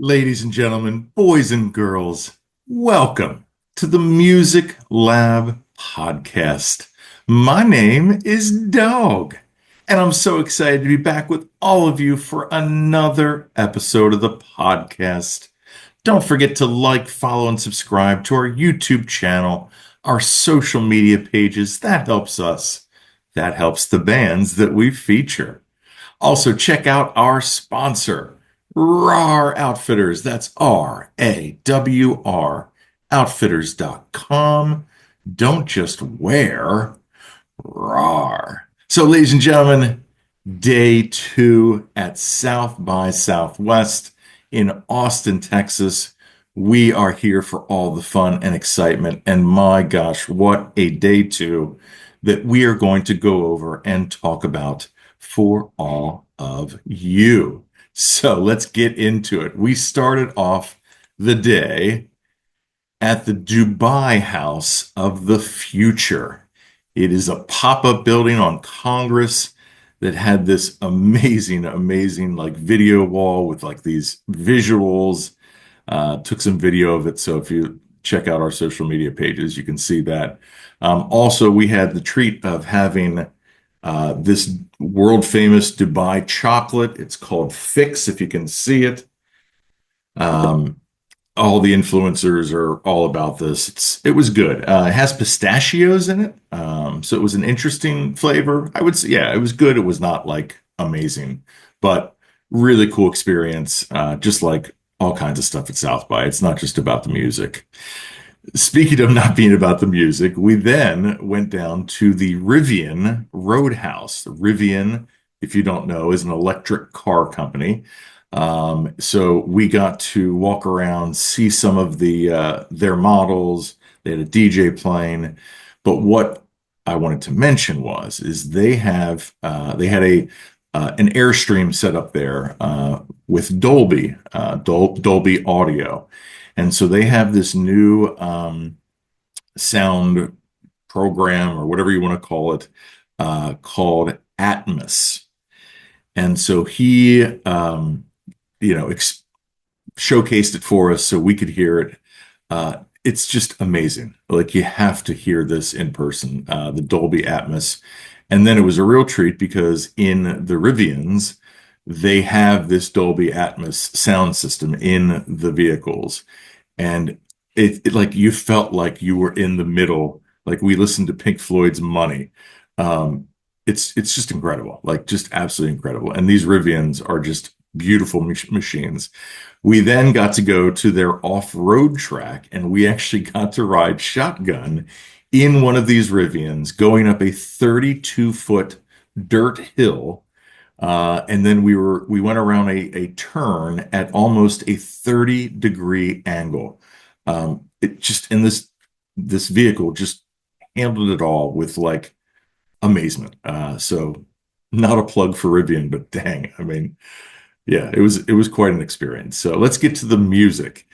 Ladies and gentlemen, boys and girls, welcome to the Music Lab podcast. My name is Dogg, and I'm so excited to be back with all of you for another episode of the podcast. Don't forget to like, follow, and subscribe to our YouTube channel, our social media pages. That helps us. That helps the bands that we feature. Also, check out our sponsor, RAR Outfitters. That's RAWR, outfitters.com. Don't just wear RAR. So, ladies and gentlemen, day two at South by Southwest in Austin, Texas. We are here for all the fun and excitement. And my gosh, what a day two that we are going to go over and talk about for all of you. So let's get into it. We started off the day at the Dubai House of the Future. It is a pop-up building on Congress that had this amazing like video wall with like these visuals. Took some video of it, so if you check out our social media pages, you can see that. Also, we had the treat of having this world famous Dubai chocolate. It's called Fix, if you can see it. Um, all the influencers are all about this. It was good. It has pistachios in it, so it was an interesting flavor. I would say, yeah, it was good. It was not like amazing, but really cool experience. Just like all kinds of stuff at South by. It's not just about the music. Speaking of not being about the music, we then went down to the Rivian Roadhouse. The Rivian, if you don't know, is an electric car company. So we got to walk around, see some of their models. They had a DJ playing, but what I wanted to mention is they had a an Airstream set up there with Dolby audio, and so they have this new sound program or whatever you want to call it called Atmos, and so he showcased it for us so we could hear it. It's just amazing. Like you have to hear this in person, the Dolby Atmos. And then it was a real treat because in the Rivians, they have this Dolby Atmos sound system in the vehicles. And it like you felt like you were in the middle, like we listened to Pink Floyd's Money. It's just incredible, like just absolutely incredible. And these Rivians are just beautiful machines. We then got to go to their off-road track, and we actually got to ride shotgun in one of these Rivians, going up a 32-foot dirt hill. And then we went around a turn at almost a 30-degree angle. It just in this vehicle just handled it all with like amazement. So not a plug for Rivian, but dang, I mean, yeah, it was quite an experience. So let's get to the music.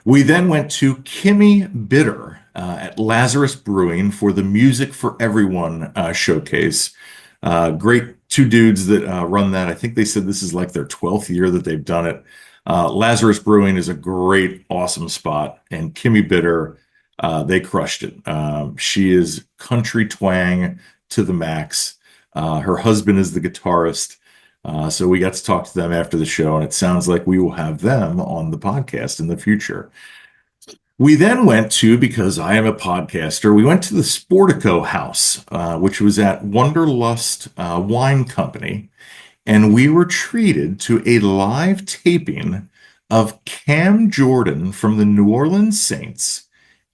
We then went to Kimmy Bitter at Lazarus Brewing for the Music for Everyone showcase. Great two dudes that run that. I think they said this is like their 12th year that they've done it. Lazarus Brewing is a great, awesome spot, and Kimmy Bitter, they crushed it. She is country twang to the max. Her husband is the guitarist. So we got to talk to them after the show, and it sounds like we will have them on the podcast in the future. We then went to, because I am a podcaster, we went to the Sportico House, which was at Wanderlust Wine Company, and we were treated to a live taping of Cam Jordan from the New Orleans Saints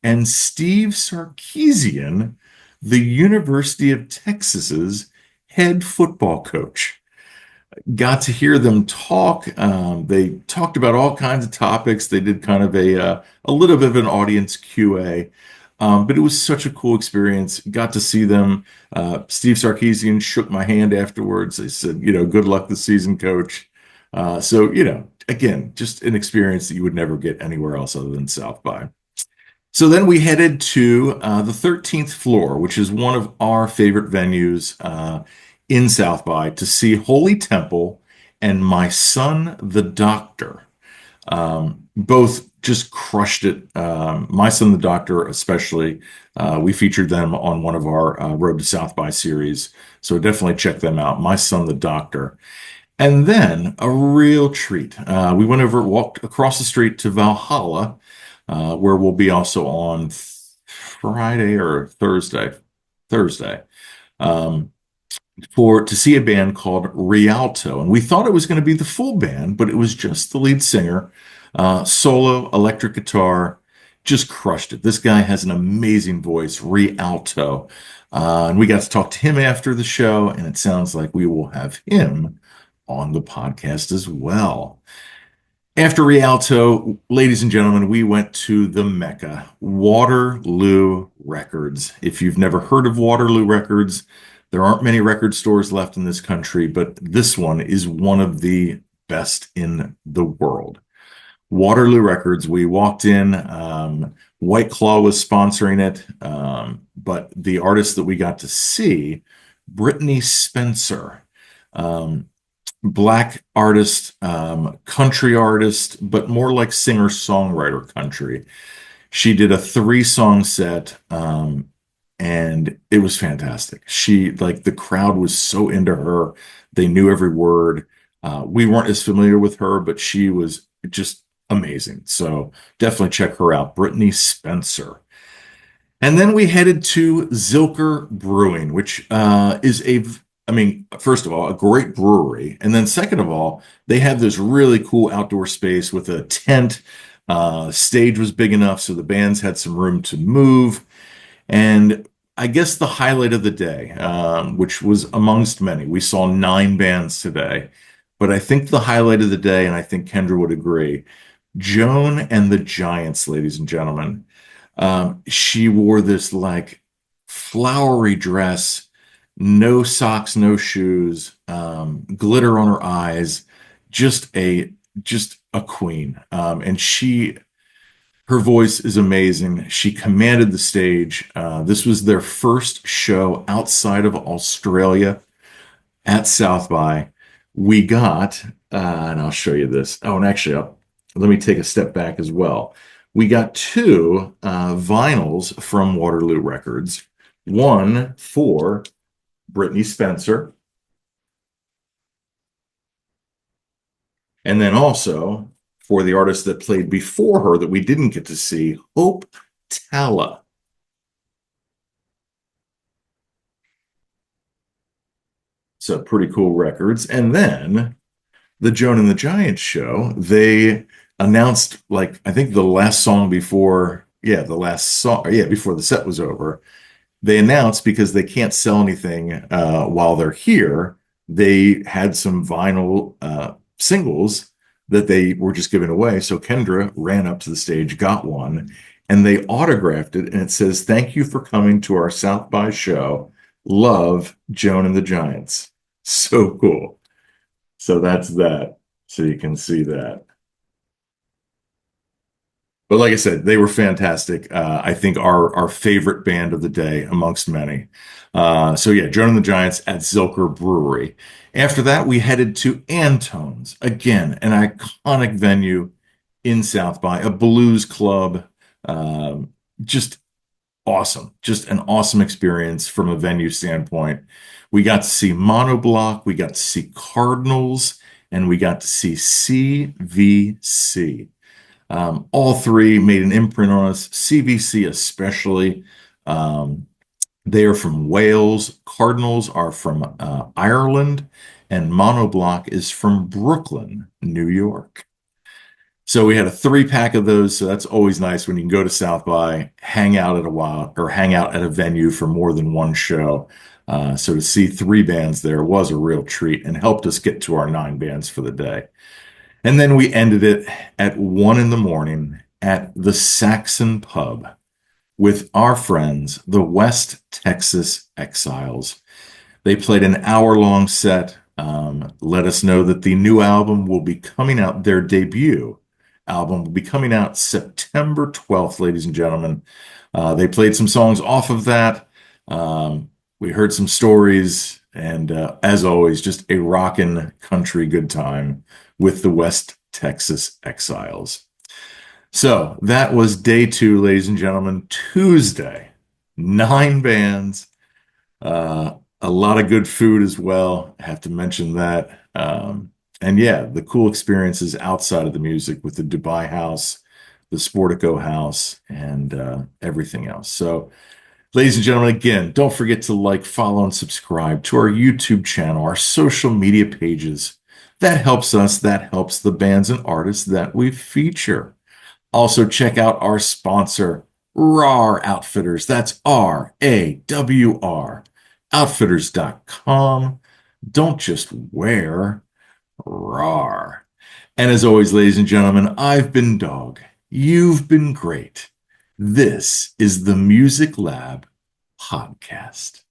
and Steve Sarkisian, the University of Texas's head football coach. Got to hear them talk. They talked about all kinds of topics. They did kind of a little bit of an audience QA, but it was such a cool experience. Got to see them. Steve Sarkisian shook my hand afterwards. They said, good luck this season, coach. So, again, just an experience that you would never get anywhere else other than South by. So then we headed to the 13th floor, which is one of our favorite venues in South by, to see Holy Temple and My Son the Doctor. Both just crushed it. My Son the Doctor, especially, we featured them on one of our Road to South by series. So definitely check them out. My Son the Doctor. And then a real treat. We went over, walked across the street to Valhalla, where we'll be also on Friday or Thursday. Thursday. Um, for to see a band called Rialto, and we thought it was going to be the full band, but it was just the lead singer, solo electric guitar, just crushed it. This guy has an amazing voice, Rialto, and we got to talk to him after the show, and it sounds like we will have him on the podcast as well. After Rialto, ladies and gentlemen, we went to the Mecca, Waterloo Records. If you've never heard of Waterloo Records, there aren't many record stores left in this country, but this one is one of the best in the world. Waterloo Records, we walked in, White Claw was sponsoring it, but the artist that we got to see, Brittany Spencer. Black artist, country artist, but more like singer-songwriter country. She did a 3-song set, and it was fantastic. She, like, the crowd was so into her. They knew every word. We weren't as familiar with her, but she was just amazing. So definitely check her out, Brittany Spencer. And then we headed to Zilker Brewing, which I mean, first of all, a great brewery. And then second of all, they have this really cool outdoor space with a tent. Stage was big enough, so the bands had some room to move. And I guess the highlight of the day, which was amongst many, we saw 9 bands today. But I think the highlight of the day, and I think Kendra would agree, Joan and the Giants, ladies and gentlemen. She wore this like flowery dress, no socks, no shoes, glitter on her eyes, just a queen. And her voice is amazing. She commanded the stage. This was their first show outside of Australia at South by. We got, and I'll show you this. Oh, and actually, let me take a step back as well. We got 2 vinyls from Waterloo Records. One for Brittany Spencer, and then also for the artist that played before her that we didn't get to see, Hope Tala. So pretty cool records. And then the Joan and the Giants show, they announced, like, I think the last song before, before the set was over, they announced, because they can't sell anything while they're here, they had some vinyl singles that they were just giving away. So Kendra ran up to the stage, got one, and they autographed it. And it says, "Thank you for coming to our South by show. Love, Joan and the Giants." So cool. So that's that. So you can see that. But like I said, they were fantastic. I think our favorite band of the day amongst many. So yeah, Joan and the Giants at Zilker Brewery. After that, we headed to Antone's. Again, an iconic venue in South by, a blues club. Just awesome. Just an awesome experience from a venue standpoint. We got to see Monoblock, we got to see Cardinals, and we got to see CVC. All 3 made an imprint on us, CVC especially. They are from Wales, Cardinals are from Ireland, and Monoblock is from Brooklyn, New York. So we had a 3-pack of those, so that's always nice when you can go to South by, hang out at a venue for more than one show. So to see 3 bands there was a real treat and helped us get to our 9 bands for the day. And then we ended it at 1 in the morning at the Saxon Pub with our friends, the West Texas Exiles. They played an hour-long set, let us know that the new album will be coming out, their debut album will be coming out September 12th, ladies and gentlemen. They played some songs off of that. We heard some stories, and as always, just a rockin' country good time with the West Texas Exiles. So that was day two, ladies and gentlemen. Tuesday, 9 bands, a lot of good food as well. I have to mention that. And yeah, the cool experiences outside of the music with the Dubai House, the Sportico House, and everything else. So, ladies and gentlemen, again, don't forget to like, follow, and subscribe to our YouTube channel, our social media pages. That helps us, that helps the bands and artists that we feature. Also, check out our sponsor, RAR Outfitters. That's RAWR, outfitters.com. Don't just wear RAR. And as always, ladies and gentlemen, I've been Dogg. You've been great. This is the Music Lab Podcast.